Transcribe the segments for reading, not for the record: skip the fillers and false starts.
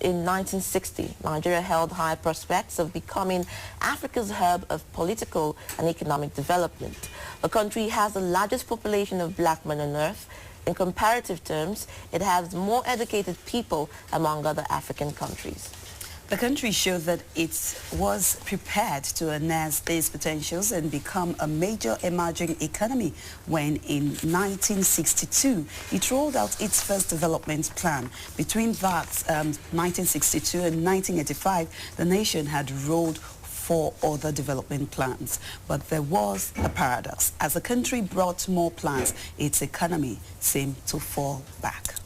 in 1960, Nigeria held high prospects of becoming Africa's hub of political and economic development. The country has the largest population of black men on earth. In comparative terms, it has more educated people among other African countries. The country showed that it was prepared to harness these potentials and become a major emerging economy when in 1962 it rolled out its first development plan. Between that 1962 and 1985, the nation had rolled 4 other development plans. But there was a paradox. As the country brought more plans, its economy seemed to fall back.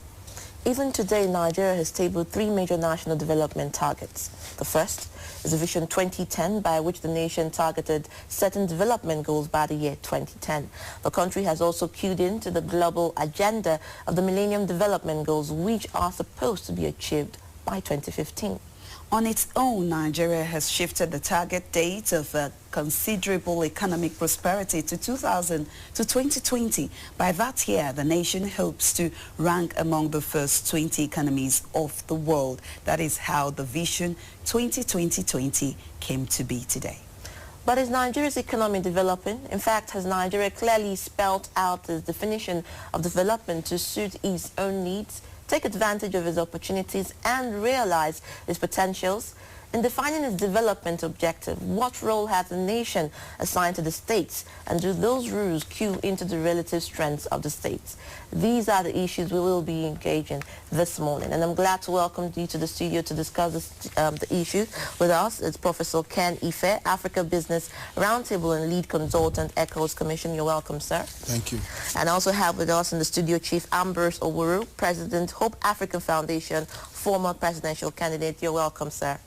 Even today, Nigeria has tabled 3 major national development targets. The first is the Vision 2010, by which the nation targeted certain development goals by the year 2010. The country has also cued into the global agenda of the Millennium Development Goals, which are supposed to be achieved by 2015. On its own, Nigeria has shifted the target date of considerable economic prosperity to 2020. By that year, the nation hopes to rank among the first 20 economies of the world. That is how the Vision 2020 came to be today. But is Nigeria's economy developing? In fact, has Nigeria clearly spelled out its definition of development to suit its own needs, take advantage of its opportunities, and realize its potentials? In defining its development objective, what role has the nation assigned to the states, and do those rules cue into the relative strengths of the states? These are the issues we will be engaging this morning, and I'm glad to welcome you to the studio to discuss the issue with us. It's Professor Ken Ife, Africa Business Roundtable and Lead Consultant, ECHOS Commission. You're welcome, sir. Thank you. And also have with us in the studio Chief Ambrose Owuru, President, Hope African Foundation, former presidential candidate. You're welcome, sir.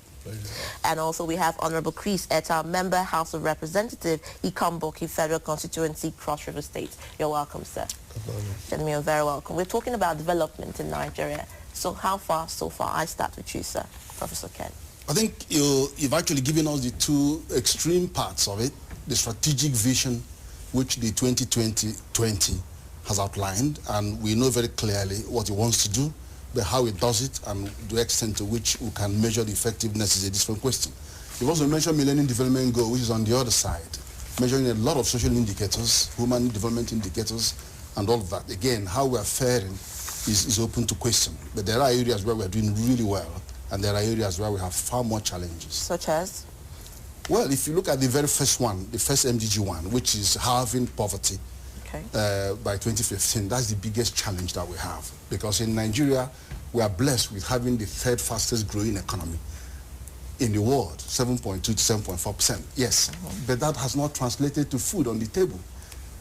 And also we have Honorable Chris Etta, Member, House of Representative, Ikomboki Federal Constituency, Cross River State. You're welcome, sir. Gentlemen, you're very welcome. We're talking about development in Nigeria. So how far so far? I start with you, sir, Professor Ken. I think you've actually given us the 2 extreme parts of it, the strategic vision which the 2020 has outlined, and we know very clearly what it wants to do. But how it does it and the extent to which we can measure the effectiveness is a different question. You've also mentioned Millennium Development Goal, which is on the other side, measuring a lot of social indicators, human development indicators, and all of that. Again, how we are faring is open to question. But there are areas where we are doing really well, and there are areas where we have far more challenges. Such as? Well, if you look at the very first one, the first MDG one, which is halving poverty, by 2015, that's the biggest challenge that we have. Because in Nigeria, we are blessed with having the 3rd fastest growing economy in the world, 7.2 to 7.4%. Yes, but that has not translated to food on the table,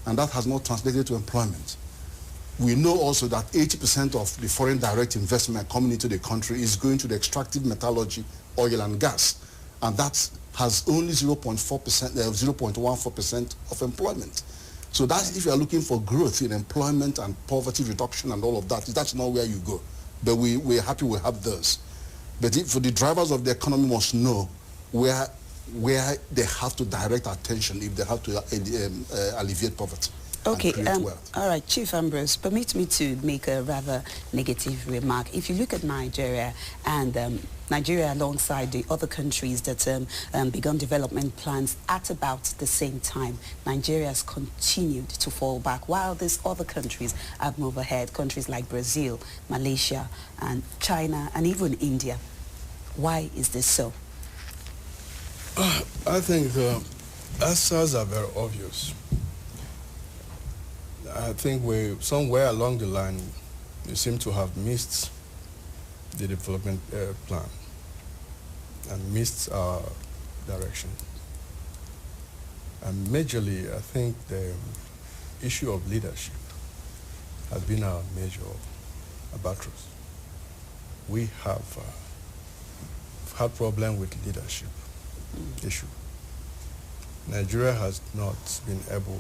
and that has not translated to employment. We know also that 80% of the foreign direct investment coming into the country is going to the extractive metallurgy, oil and gas, and that has only 0.14% of employment. So that's if you are looking for growth in employment and poverty reduction and all of that, that's not where you go. But we're happy we have those. But for the drivers of the economy must know where they have to direct attention if they have to alleviate poverty. Okay, all right, Chief Ambrose, permit me to make a rather negative remark. If you look at Nigeria and Nigeria alongside the other countries that begun development plans at about the same time, Nigeria has continued to fall back while these other countries have moved ahead, countries like Brazil, Malaysia, and China, and even India. Why is this so? I think the answers are very obvious. I think somewhere along the line, we seem to have missed the development plan and missed our direction. And majorly, I think the issue of leadership has been our major abatrus. We have had problem with leadership issue. Nigeria has not been able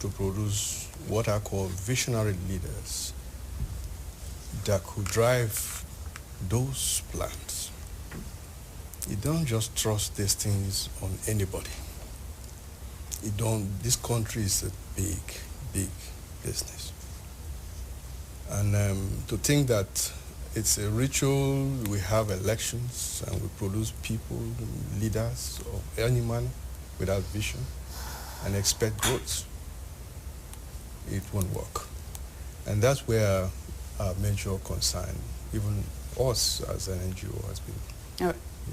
to produce what I call visionary leaders that could drive those plans. You don't just trust these things on anybody. This country is a big, big business. And to think that It's a ritual. We have elections and we produce people, leaders of any manner without vision and expect growth. It won't work. And that's where our major concern, even us as an NGO, has been.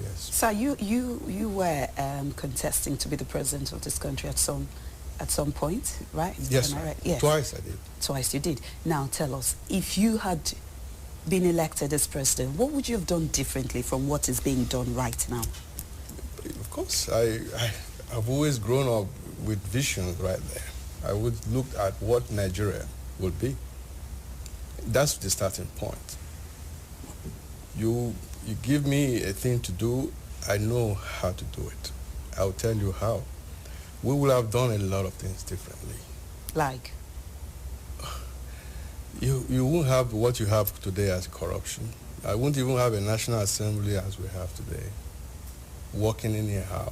Yes. So you were contesting to be the president of this country at some point, right? Yes, Am I right? Yes. Twice I did. Twice you did. Now tell us, if you had been elected as president, what would you have done differently from what is being done right now? Of course, I've always grown up with visions right there. I would look at what Nigeria will be. That's the starting point. You give me a thing to do, I know how to do it. I'll tell you how. We will have done a lot of things differently. Like? You won't have what you have today as corruption. I won't even have a National Assembly as we have today, working anyhow.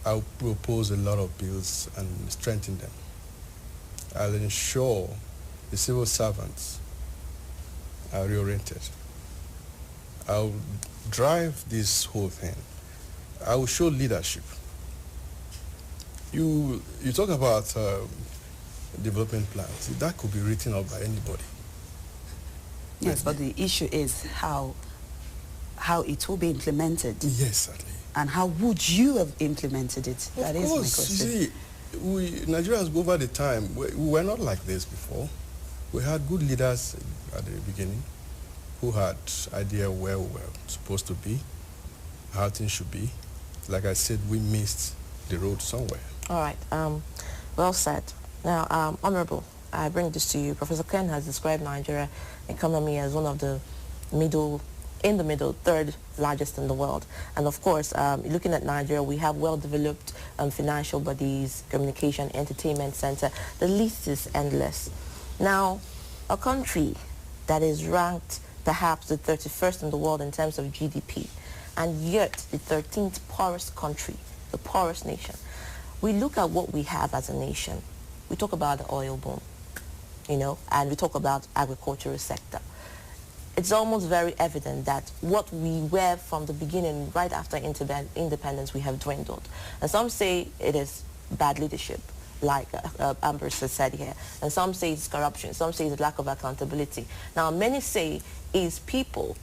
I'll propose a lot of bills and strengthen them. I'll ensure the civil servants are reoriented. I'll drive this whole thing. I will show leadership. You talk about development plans. That could be written up by anybody. Yes, but the issue is how it will be implemented. Yes, certainly. And how would you have implemented it? That is my question. You see, Nigerians over the time, we were not like this before. We had good leaders at the beginning who had idea where we were supposed to be, how things should be. Like I said, we missed the road somewhere. All right. Well said. Now, Honorable, I bring this to you. Professor Ken has described Nigeria economy as one of the third largest in the world. And of course, looking at Nigeria, we have well-developed financial bodies, communication, entertainment center. The list is endless. Now, a country that is ranked perhaps the 31st in the world in terms of GDP, and yet the 13th poorest country, the poorest nation. We look at what we have as a nation. We talk about the oil boom, and we talk about agricultural sector. It's almost very evident that what we were from the beginning, right after independence, we have dwindled. And some say it is bad leadership, like Ambrose has said here. And some say it's corruption. Some say it's lack of accountability. Now, many say it's people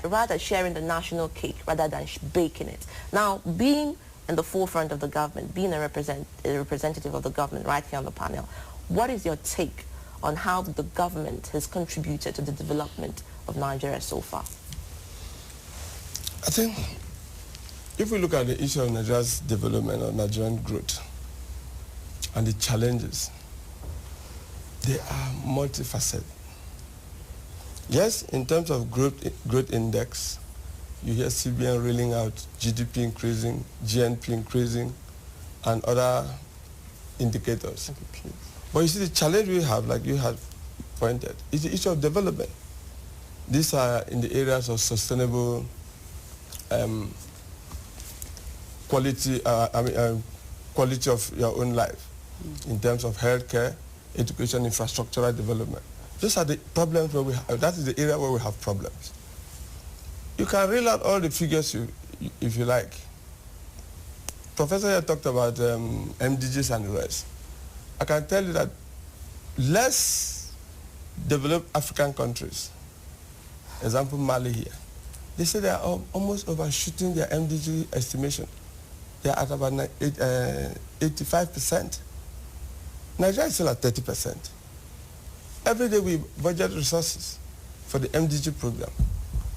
rather sharing the national cake rather than baking it. Now, being in the forefront of the government, being a representative of the government right here on the panel, what is your take on how the government has contributed to the development of Nigeria so far? I think if we look at the issue of Nigeria's development or Nigerian growth and the challenges, they are multifaceted. Yes, in terms of growth index, you hear CBN rolling out GDP increasing, GNP increasing, and other indicators. But you see, the challenge we have, like you have pointed, is the issue of development. These are in the areas of sustainable quality of your own life, in terms of healthcare, education, infrastructural development. Those are the problems where we have, that is the area where we have problems. You can reel out all the figures if you like. Professor here talked about MDGs and the rest. I can tell you that less developed African countries, example Mali here, they say they are almost overshooting their MDG estimation. They are at about 85%. Nigeria is still at 30%. Every day we budget resources for the MDG program.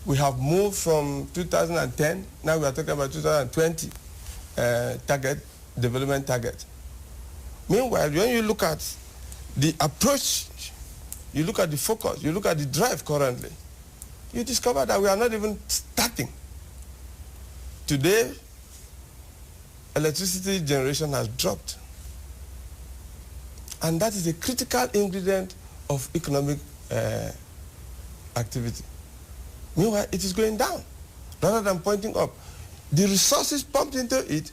We have moved from 2010, now we are talking about 2020 development target. Meanwhile, when you look at the approach, you look at the focus, you look at the drive currently, you discover that we are not even starting. Today, electricity generation has dropped. And that is a critical ingredient of economic activity. Meanwhile, it is going down rather than pointing up. The resources pumped into it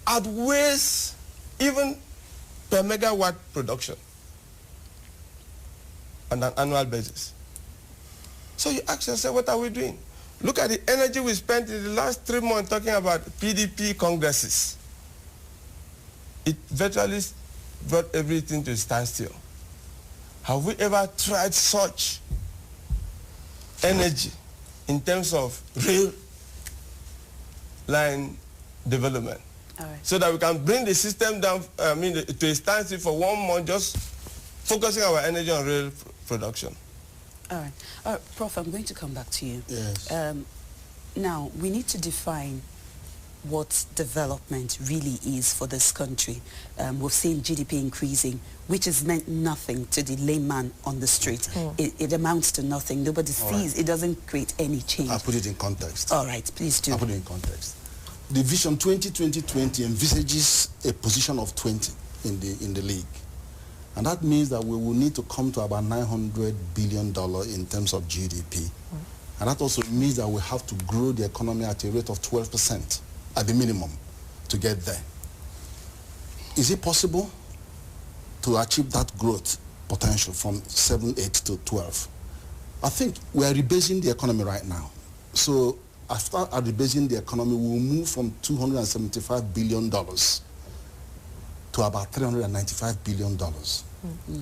outweighs even per megawatt production on an annual basis. So you ask yourself, what are we doing? Look at the energy we spent in the last 3 months talking about PDP congresses. It virtually brought everything to a standstill. Have we ever tried such energy in terms of rail line development? All right. So that we can bring the system down, to a standstill for 1 month, just focusing our energy on rail production. All right. Prof, I'm going to come back to you. Yes. Now, we need to define what development really is for this country. We've seen GDP increasing, which has meant nothing to the layman on the street. It amounts to nothing. Nobody sees. It doesn't create any change. I'll put it in context. All right, please do. I'll put it in context. The Vision 2020 envisages a position of 20 in the league. And that means that we will need to come to about $900 billion in terms of GDP. And that also means that we have to grow the economy at a rate of 12% at the minimum to get there. Is it possible to achieve that growth potential from 7, 8 to 12? I think we are rebasing the economy right now. So after rebasing the economy, we will move from $275 billion to about $395 billion.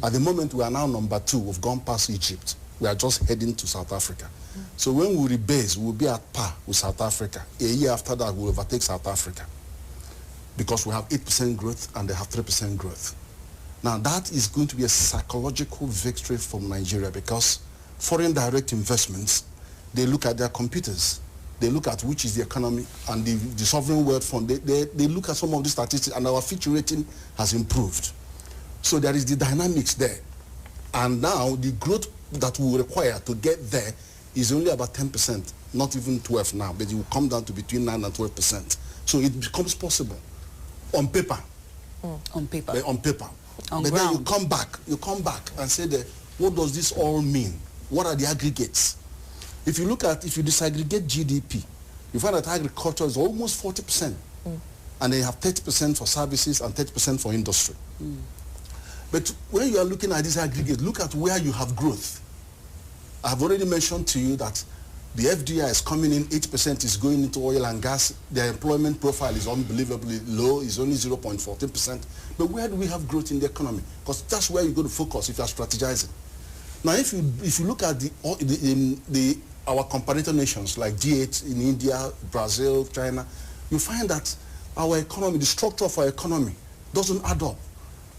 At the moment, we are now number 2. We've gone past Egypt. We are just heading to South Africa. So when we rebase, we'll be at par with South Africa. A year after that, we'll overtake South Africa because we have 8% growth and they have 3% growth. Now, that is going to be a psychological victory for Nigeria because foreign direct investments, they look at their computers. They look at which is the economy and the sovereign wealth fund. They look at some of the statistics and our future rating has improved. So there is the dynamics there. And now the growth that we will require to get there is only about 10%, not even 12 now, but it will come down to between 9 and 12%. So it becomes possible on paper. On paper. On paper. On but ground. then you come back and say that, what does this all mean? What are the aggregates? If you disaggregate GDP, you find that agriculture is almost 40%. And they have 30% for services and 30% for industry. But when you are looking at this aggregate, look at where you have growth. I've already mentioned to you that the FDI is coming in, 8% is going into oil and gas. Their employment profile is unbelievably low, it's only 0.14%. But where do we have growth in the economy? Because that's where you go to focus if you are strategizing. Now, if you look at our comparator nations like G8 in India, Brazil, China, you find that our economy, the structure of our economy doesn't add up.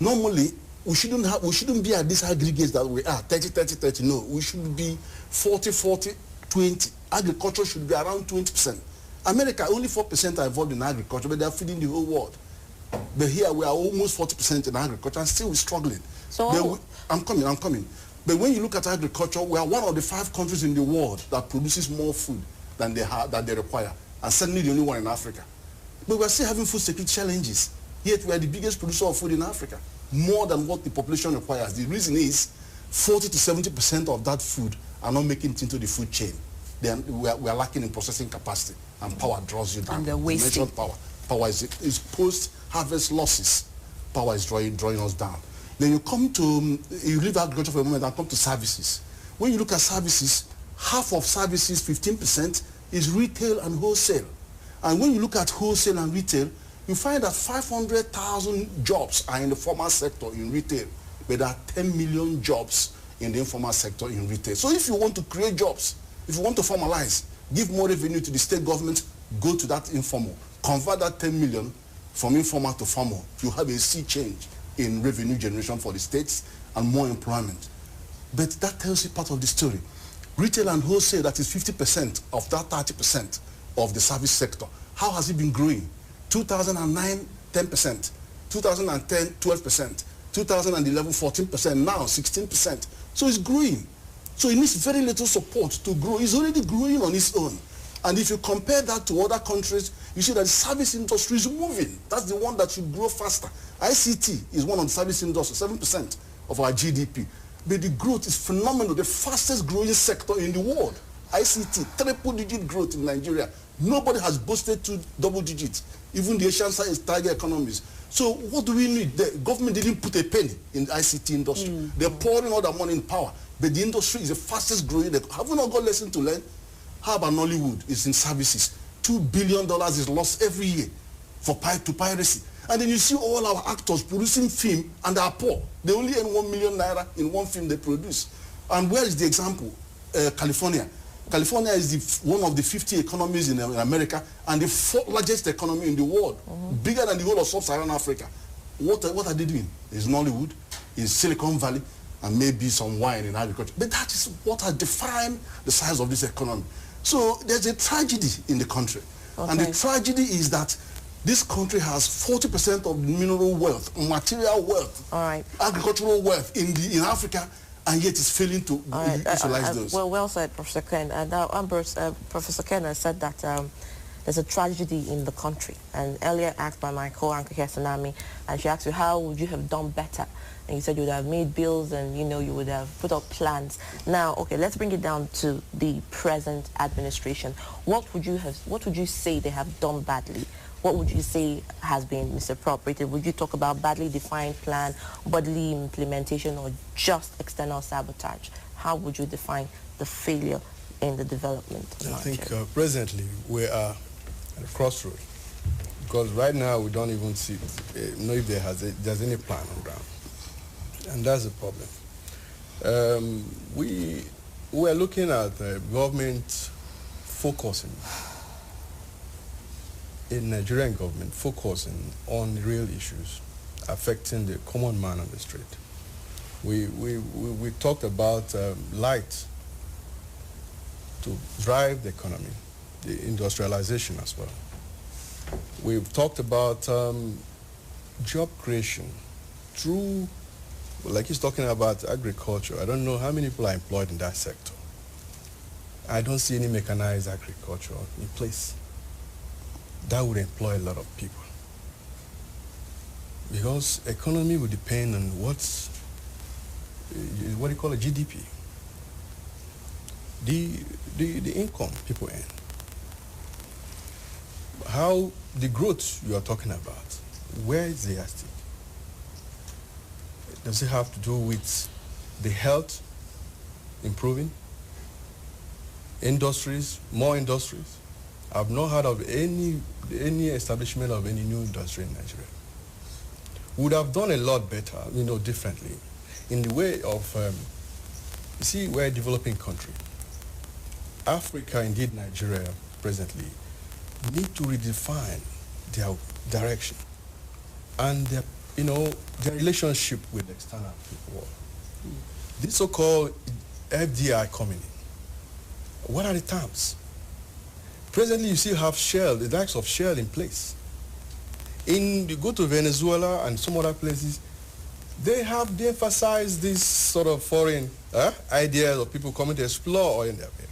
Normally, we shouldn't be at these aggregates that we are, 30, 30, 30. No, we should be 40, 40, 20. Agriculture should be around 20%. America, only 4% are involved in agriculture, but they are feeding the whole world. But here we are almost 40% in agriculture and still we're struggling. So I'm coming. But when you look at agriculture, we are one of the 5 countries in the world that produces more food than they require. And certainly the only one in Africa. But we are still having food security challenges. Yet we are the biggest producer of food in Africa, more than what the population requires. The reason is 40 to 70% of that food are not making it into the food chain. Then we are lacking in processing capacity, and power draws you down. And they're wasting. Power is post-harvest losses. Power is drawing us down. Then you leave agriculture for a moment and come to services. When you look at services, half of services, 15%, is retail and wholesale. And when you look at wholesale and retail, you find that 500,000 jobs are in the formal sector in retail, but there are 10 million jobs in the informal sector in retail. So if you want to create jobs, if you want to formalize, give more revenue to the state government, go to that informal. Convert that 10 million from informal to formal. You have a sea change in revenue generation for the states and more employment. But that tells you part of the story. Retail and wholesale, that is 50% of that 30% of the service sector. How has it been growing? 2009, 10%. 2010, 12%. 2011, 14%. Now, 16%. So it's growing. So it needs very little support to grow. It's already growing on its own. And if you compare that to other countries, you see that the service industry is moving. That's the one that should grow faster. ICT is one of the service industries, 7% of our GDP. But the growth is phenomenal, the fastest growing sector in the world. ICT, triple-digit growth in Nigeria. Nobody has boasted to double digits, even the Asian tiger economies. So what do we need? The government didn't put a penny in the ICT industry. They're pouring all that money in power. But the industry is the fastest growing. Have we not got lessons to learn? How about Nollywood? It's in services. $2 billion is lost every year to piracy. And then you see all our actors producing film and they are poor. They only earn 1 million naira in one film they produce. And where is the example? California. California is one of the 50 economies in America and the 4th largest economy in the world, bigger than the whole of sub-Saharan Africa. What are they doing? It's Nollywood, it's Silicon Valley, and maybe some wine in agriculture. But that is what has defined the size of this economy. So there's a tragedy in the country. Okay. And the tragedy is that this country has 40% of mineral wealth, material wealth, agricultural wealth in Africa, and yet it's failing to utilize those. Well said, Professor Ken. Now, Professor Ken has said that there's a tragedy in the country. And earlier asked by my co-anchor here, Tsunami, and she asked you, how would you have done better? And you said you would have made bills and, you know, you would have put up plans. Now, okay, let's bring it down to the present administration. What would you say they have done badly? What would you say has been misappropriated? Would you talk about badly defined plan, bodily implementation, or just external sabotage? How would you define the failure in the development? I think presently we are at a crossroad, because right now we don't even know if there's any plan on ground, and that's the problem. We are looking at government focusing. In Nigerian government focusing on real issues affecting the common man on the street. We talked about light to drive the economy, the industrialization as well. We've talked about job creation through, like he's talking about agriculture. I don't know how many people are employed in that sector. I don't see any mechanized agriculture in place. That would employ a lot of people, because economy would depend on what do you call a GDP, the income people earn, how the growth you are talking about, where is the yardstick? Does it have to do with the health improving, industries, more industries? I've not heard of any establishment of any new industry in Nigeria. Would have done a lot better, you know, differently, in the way of, you see, we're a developing country. Africa, indeed Nigeria, presently, need to redefine their direction and their, you know, their relationship with external people. This so-called FDI coming in. What are the terms? Presently, you still have Shell, the likes of Shell in place. You go to Venezuela and some other places, they emphasize this sort of foreign ideas of people coming to explore oil in their area.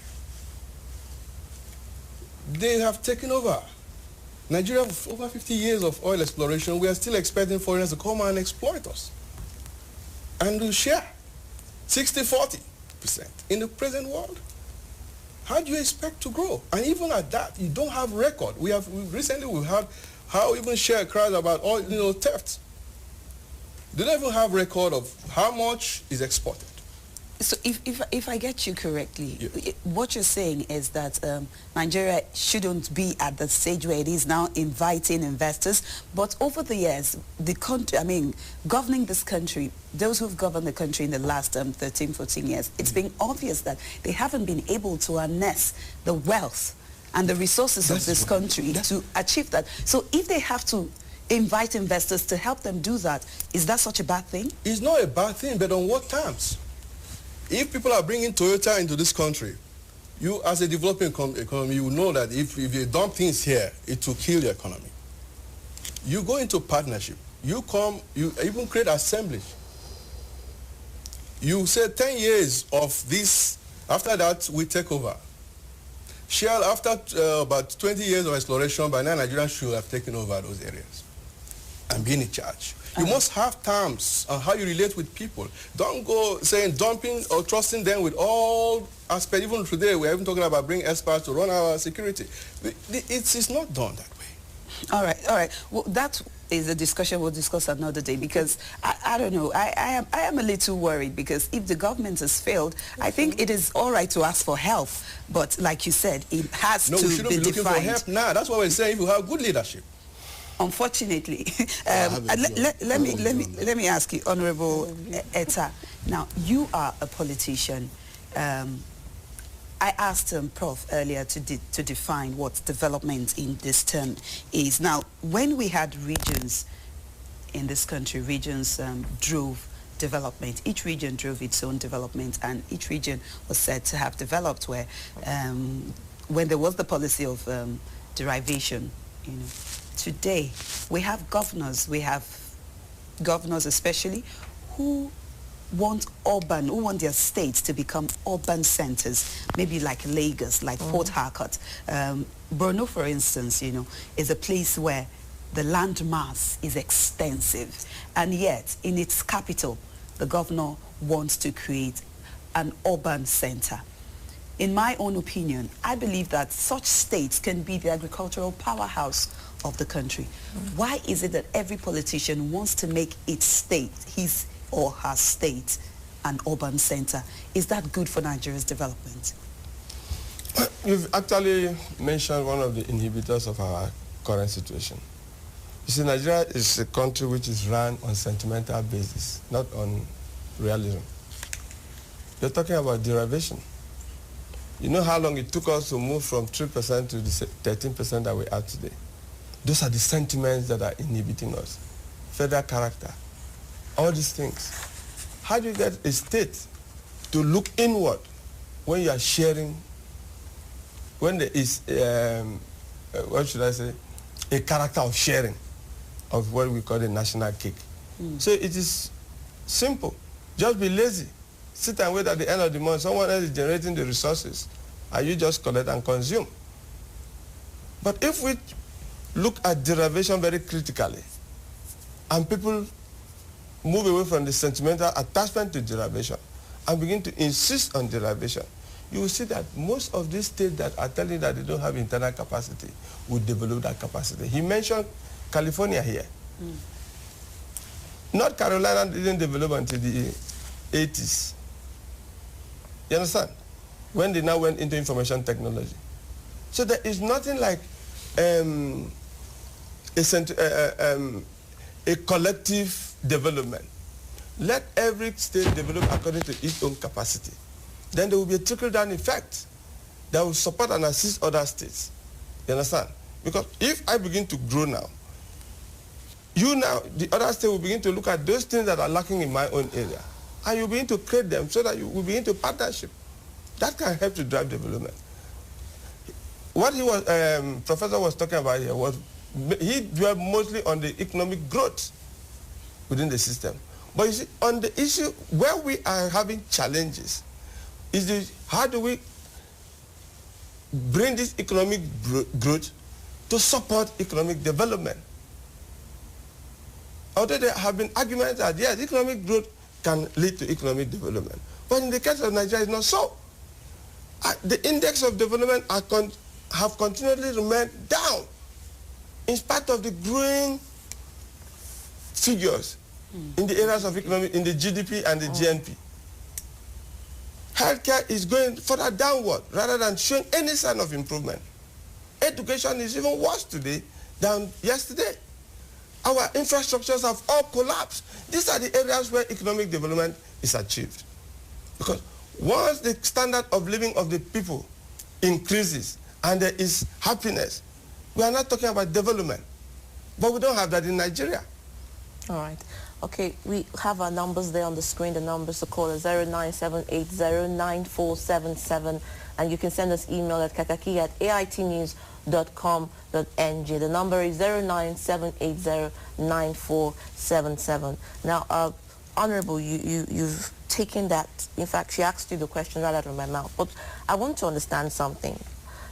They have taken over. Nigeria, over 50 years of oil exploration, we are still expecting foreigners to come and exploit us. And to share 60-40% in the present world. How do you expect to grow? And even at that, you don't have record. Recently we've had how even Shell cries about all, you know, theft. They don't even have record of how much is exported. So if I get you correctly, what you're saying is that Nigeria shouldn't be at the stage where it is now, inviting investors. But over the years, the country, I mean, governing this country, those who've governed the country in the last 13, 14 years, it's been obvious that they haven't been able to harness the wealth and the resources of this country to achieve that. So if they have to invite investors to help them do that, is that such a bad thing? It's not a bad thing, but on what terms? If people are bringing Toyota into this country, you as a developing economy, you know that if you dump things here, it will kill your economy. You go into partnership. You even create assemblies. You say 10 years of this, after that we take over. Shell, after about 20 years of exploration, by now Nigeria should have taken over those areas and been in charge. You must have terms on how you relate with people. Don't go saying dumping or trusting them with all aspects. Even today, we're even talking about bringing experts to run our security. It's not done that way. All right. Well, that's is a discussion we'll discuss another day, because I don't know, I am a little worried, because if the government has failed, I think it is all right to ask for help, but like you said, it has No, to we shouldn't be be looking defined. for help now. That's what we're saying. If you have good leadership. Unfortunately, let me ask you, Honorable Etta. Now, you are a politician. I asked Prof earlier to define what development in this term is. Now, when we had regions in this country, regions drove development. Each region drove its own development, and each region was said to have developed where, when there was the policy of derivation, you know. Today, we have governors especially, who want their states to become urban centers, maybe like Lagos, like Port Harcourt. Borno, for instance, you know, is a place where the land mass is extensive, and yet in its capital, the governor wants to create an urban center. In my own opinion, I believe that such states can be the agricultural powerhouse of the country. Why is it that every politician wants to make its state, his or her state, an urban center? Is that good for Nigeria's development? You've actually mentioned one of the inhibitors of our current situation. You see, Nigeria is a country which is run on sentimental basis, not on realism. You're talking about derivation. You know how long it took us to move from 3% to the 13% that we are today. Those are the sentiments that are inhibiting us. Federal character, all these things. How do you get a state to look inward when you are sharing, when there is, what should I say, a character of sharing of what we call the national cake. So it is simple. Just be lazy. Sit and wait at the end of the month. Someone else is generating the resources, and you just collect and consume. But if we look at derivation very critically, and people move away from the sentimental attachment to derivation and begin to insist on derivation, you will see that most of these states that are telling that they don't have internal capacity will develop that capacity. He mentioned California here. North Carolina didn't develop until the 80s. You understand? When they now went into information technology. So there is nothing like a collective development. Let every state develop according to its own capacity. Then there will be a trickle-down effect that will support and assist other states. You understand? Because if I begin to grow now, the other state will begin to look at those things that are lacking in my own area, and you begin to create them so that you will begin to partnership. That can help to drive development. What Professor was talking about here was, he dwelled mostly on the economic growth within the system. But you see, on the issue where we are having challenges, is how do we bring this economic growth to support economic development? Although there have been arguments that, yes, economic growth can lead to economic development. But in the case of Nigeria, it's not so. The index of development have continually remained down in spite of the growing figures in the areas of economic, in the GDP and the GNP. Healthcare is going further downward rather than showing any sign of improvement. Education is even worse today than yesterday. Our infrastructures have all collapsed. These are the areas where economic development is achieved. Because once the standard of living of the people increases and there is happiness, we are not talking about development. But we don't have that in Nigeria. All right. Okay, we have our numbers there on the screen. The numbers to call are 097809477, and you can send us email at kakaki@aitnews.com.ng. The number is 097809477. Now, Honorable, you've taken that. In fact, she asked you the question right out of my mouth. But I want to understand something.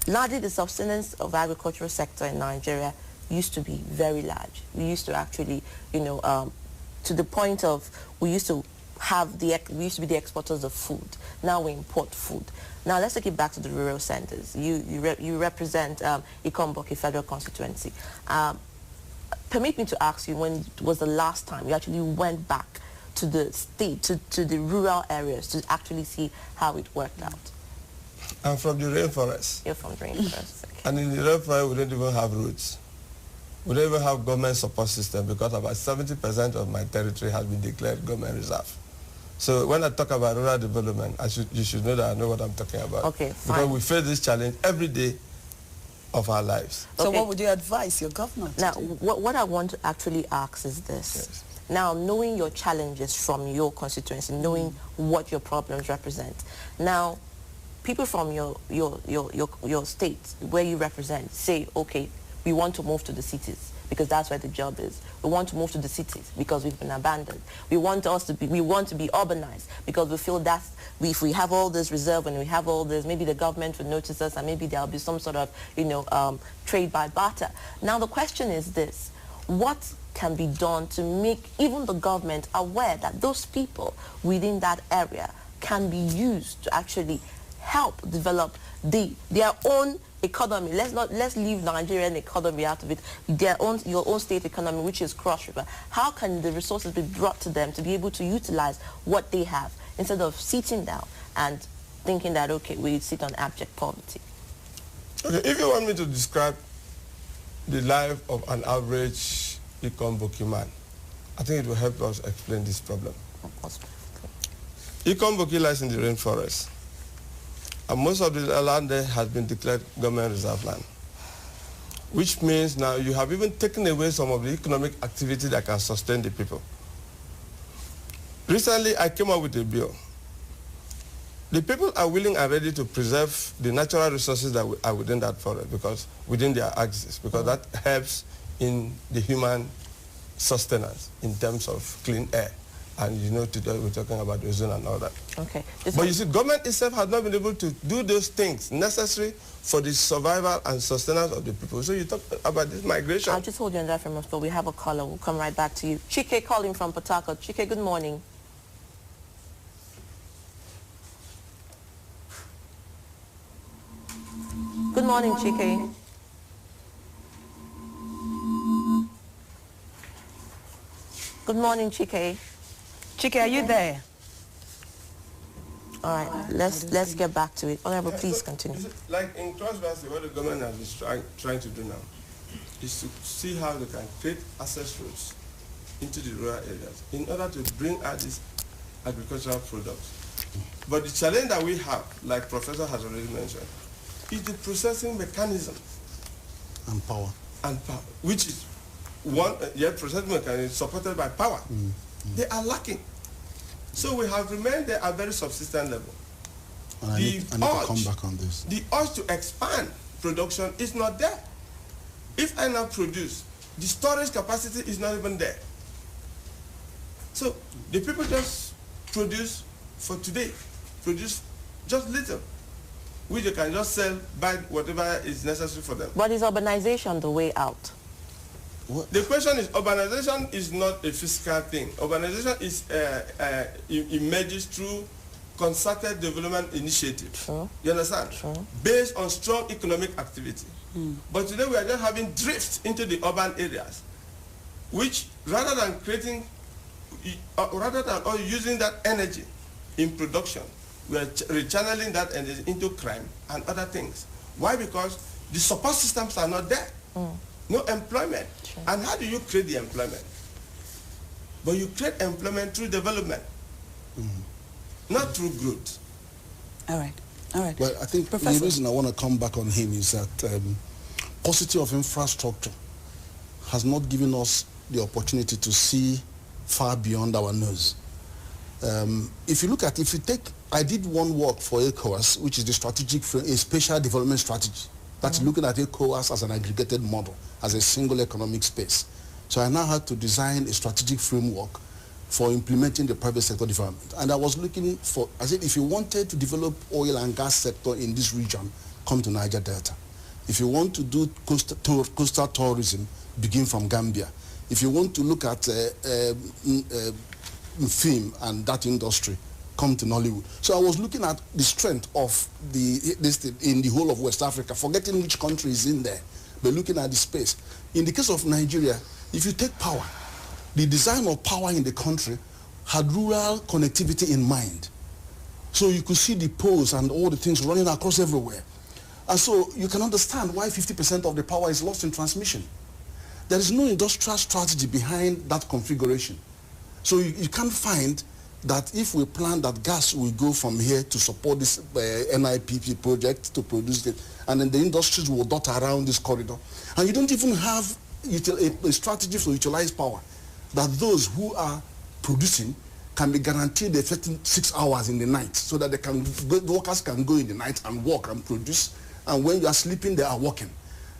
Largely, the subsistence of agricultural sector in Nigeria used to be very large. We used to actually, to the point of we used to be the exporters of food. Now we import food. Now let's take it back to the rural centers. You represent Ikomboki Federal Constituency. permit me to ask you, when was the last time you actually went back to the state, to the rural areas to actually see how it worked out? I'm from the rainforest. You're from the rainforest, okay. And in the rainforest, we don't even have roads. We don't even have government support system because about 70% of my territory has been declared government reserve. So when I talk about rural development, you should know that I know what I'm talking about. Okay, fine. Because we face this challenge every day of our lives. So Okay. what would you advise your government Now, to do? what I want to actually ask is this. Yes. Now, knowing your challenges from your constituency, knowing what your problems represent. Now, people from your state where you represent say, okay, we want to move to the cities because that's where the job is. We want to move to the cities because we've been abandoned. We want to be urbanized because we feel that if we have all this reserve and we have all this, maybe the government will notice us and maybe there'll be some sort of, trade by barter. Now the question is this: what can be done to make even the government aware that those people within that area can be used to actually help develop their own economy? Let's leave Nigerian economy out of it. Your own state economy, which is Cross River. How can the resources be brought to them to be able to utilize what they have instead of sitting down and thinking that, okay, we sit on abject poverty? Okay, if you want me to describe the life of an average Ikomboki man, I think it will help us explain this problem. Ikomboki lies in the rainforest. And most of the land there has been declared government reserve land, which means now you have even taken away some of the economic activity that can sustain the people. Recently, I came up with a bill. The people are willing and ready to preserve the natural resources that are within that forest, because within their axis, because that helps in the human sustenance in terms of clean air. And you know, today we're talking about ozone and all that. Okay. But you see, government itself has not been able to do those things necessary for the survival and sustenance of the people. So you talk about this migration. I'll just hold you on that for a moment, but we have a caller. We'll come right back to you. Chike calling from Port Harcourt. Chike, good morning. Good morning, Chike. Good morning, Chike. Chike, are you there? All right, let's get back to it. Honorable, please So, continue. you see, like in transparency, what the government has been trying to do now is to see how they can create access roads into the rural areas in order to bring out these agricultural products. But the challenge that we have, like Professor has already mentioned, is the processing mechanism And power. which is one, yet processing mechanism supported by power. They are lacking. So we have remained there at very subsistent level. And I need to come back on this. The urge to expand production is not there. If I now produce, the storage capacity is not even there. So the people just produce for today, produce just little, which they can just sell, buy whatever is necessary for them. But is urbanization the way out? The question is, urbanization is not a physical thing. Urbanization is emerges through concerted development initiative. Sure. You understand? Sure. Based on strong economic activity. But today we are just having drift into the urban areas, which rather than creating, rather than using that energy in production, we are rechanneling that energy into crime and other things. Why? Because the support systems are not there. No employment. Sure. And how do you create the employment? But you create employment through development, not through growth. All right. All right. Well, I think Professor. the reason I want to come back on him is that paucity of infrastructure has not given us the opportunity to see far beyond our nose. If you take, I did one work for ECOWAS, which is the strategic, a spatial development strategy. That's looking at ECOWAS as an aggregated model, as a single economic space. So I now had to design a strategic framework for implementing the private sector development. And I was looking for, I said, if you wanted to develop oil and gas sector in this region, come to Niger Delta. If you want to do coastal tourism, begin from Gambia. If you want to look at film and that industry, come to Nollywood. So I was looking at the strength of in the whole of West Africa, forgetting which country is in there, but looking at the space. In the case of Nigeria, If you take power, the design of power in the country had rural connectivity in mind. So you could see the poles and all the things running across everywhere. And so you can understand why 50% of the power is lost in transmission. There is no industrial strategy behind that configuration. So you can't find that if we plan that gas will go from here to support this NIPP project to produce it, and then the industries will dot around this corridor. And you don't even have a strategy for utilized power, that those who are producing can be guaranteed a certain 6 hours in the night so that the workers can go in the night and work and produce, and when you are sleeping, they are working.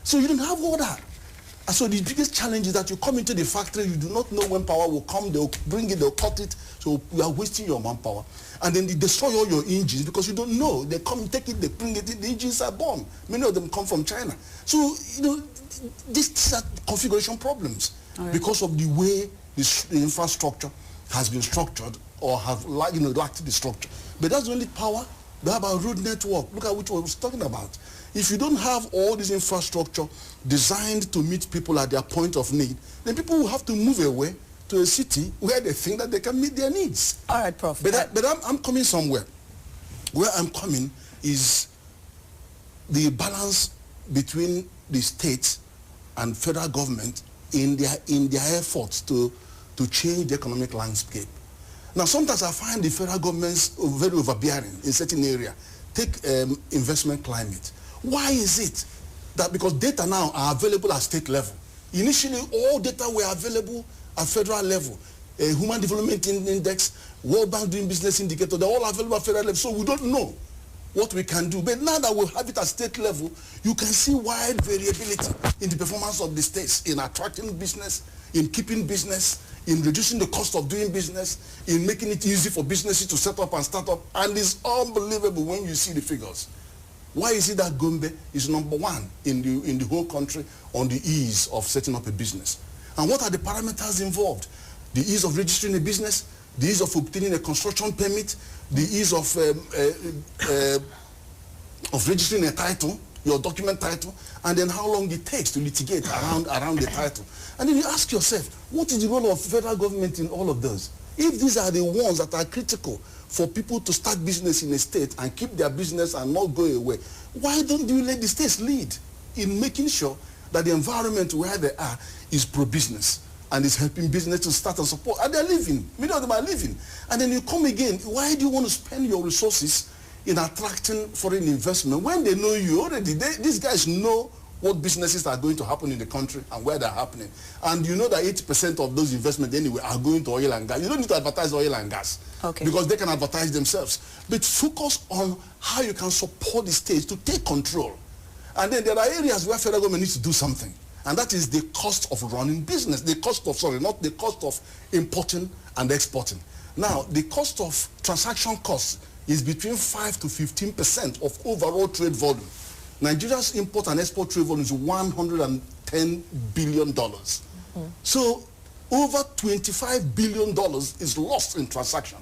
So you don't have all that. And so the biggest challenge is that you come into the factory, you do not know when power will come, they'll bring it, they'll cut it, so you are wasting your manpower. And then they destroy all your engines because you don't know. They come, take it, they bring it, the engines are bomb. Many of them come from China. So, you know, these are configuration problems because of the way the infrastructure has been structured or have lacked the structure. But that's the only power. We have our road network. Look at which I was talking about. If you don't have all this infrastructure designed to meet people at their point of need, then people will have to move away to a city where they think that they can meet their needs. All right, Prof. But I'm coming somewhere. Where I'm coming is the balance between the states and federal government in their efforts to change the economic landscape. Now, sometimes I find the federal governments very overbearing in certain area. Take investment climate. Why is it that because data now are available at state level? Initially, all data were available at federal level. Human Development Index, World Bank Doing Business Indicator, they're all available at federal level. So we don't know what we can do. But now that we have it at state level, you can see wide variability in the performance of the states in attracting business, in keeping business, in reducing the cost of doing business, in making it easy for businesses to set up and start up. And it's unbelievable when you see the figures. Why is it that Gombe is #1 in the whole country on the ease of setting up a business? And what are the parameters involved? The ease of registering a business, the ease of obtaining a construction permit, the ease of registering a title, your document title, and then how long it takes to litigate around the title. And then you ask yourself, what is the role of federal government in all of those? If these are the ones that are critical for people to start business in a state and keep their business and not go away, why don't you let the states lead in making sure that the environment where they are is pro-business and is helping business to start and support? And they're living. Many of them are living. And then you come again, why do you want to spend your resources in attracting foreign investment when they know you already? These guys know what businesses are going to happen in the country and where they're happening. And you know that 80% of those investments anyway are going to oil and gas. You don't need to advertise oil and gas because they can advertise themselves. But focus on how you can support the states to take control. And then there are areas where federal government needs to do something. And that is the cost of running business. The cost of, not the cost of importing and exporting. Now, the cost of transaction costs is between 5 to 15% of overall trade volume. Nigeria's import and export trade volume is $110 billion. So over $25 billion is lost in transaction.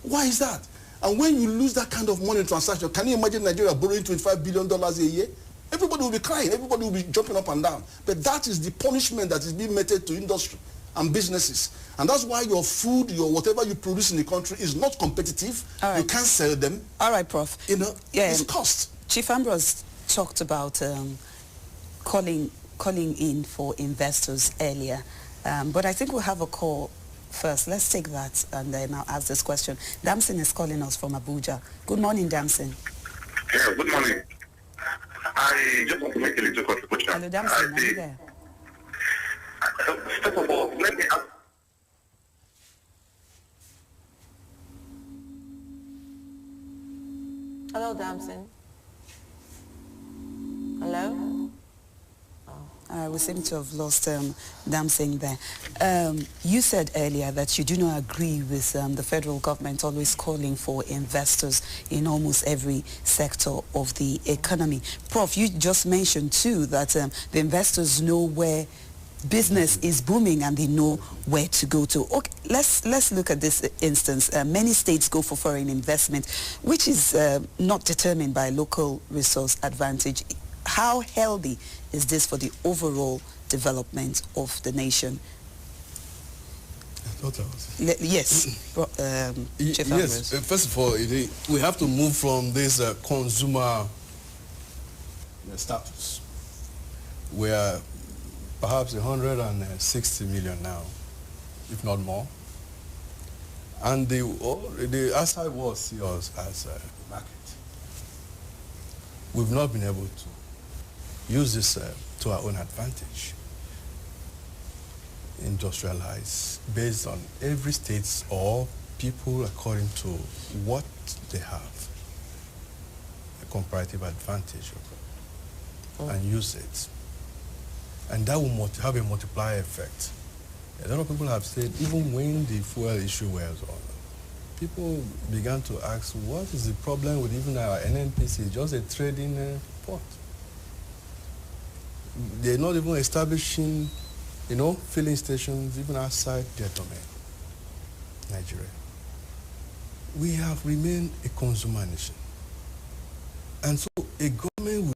Why is that? And when you lose that kind of money in transaction, can you imagine Nigeria borrowing $25 billion a year? Everybody will be crying. Everybody will be jumping up and down. But that is the punishment that is being meted to industry and businesses. And that's why your food, your whatever you produce in the country is not competitive. You can't sell them. All right, Prof. You know, it's cost. Chief Ambrose talked about calling in for investors earlier. But I think we'll have a call first. Let's take that and then I'll ask this question. Damson is calling us from Abuja. Good morning, Damson. Yeah, good morning. I just want to make a little contribution. Hello, Damson. Are you there? First of all, let me ask. Hello, Damson. Hello? We seem to have lost Damson there. You said earlier that you do not agree with the federal government always calling for investors in almost every sector of the economy. Prof, you just mentioned too that the investors know where business is booming and they know where to go to. Okay, let's look at this instance. Many states go for foreign investment, which is not determined by local resource advantage. how healthy is this for the overall development of the nation? Yes, Chief yes. First of all, we have to move from this consumer status. We are perhaps 160 million now, if not more. And the outside world see us as a market. We've not been able to use this to our own advantage. Industrialize based on every state or people according to what they have, a comparative advantage and use it. And that will have a multiplier effect. A lot of people have said, even when the fuel issue was on, people began to ask, what is the problem with even our NNPC, just a trading port? They're not even establishing, filling stations even outside their domain, Nigeria. We have remained a consumer nation. And so a government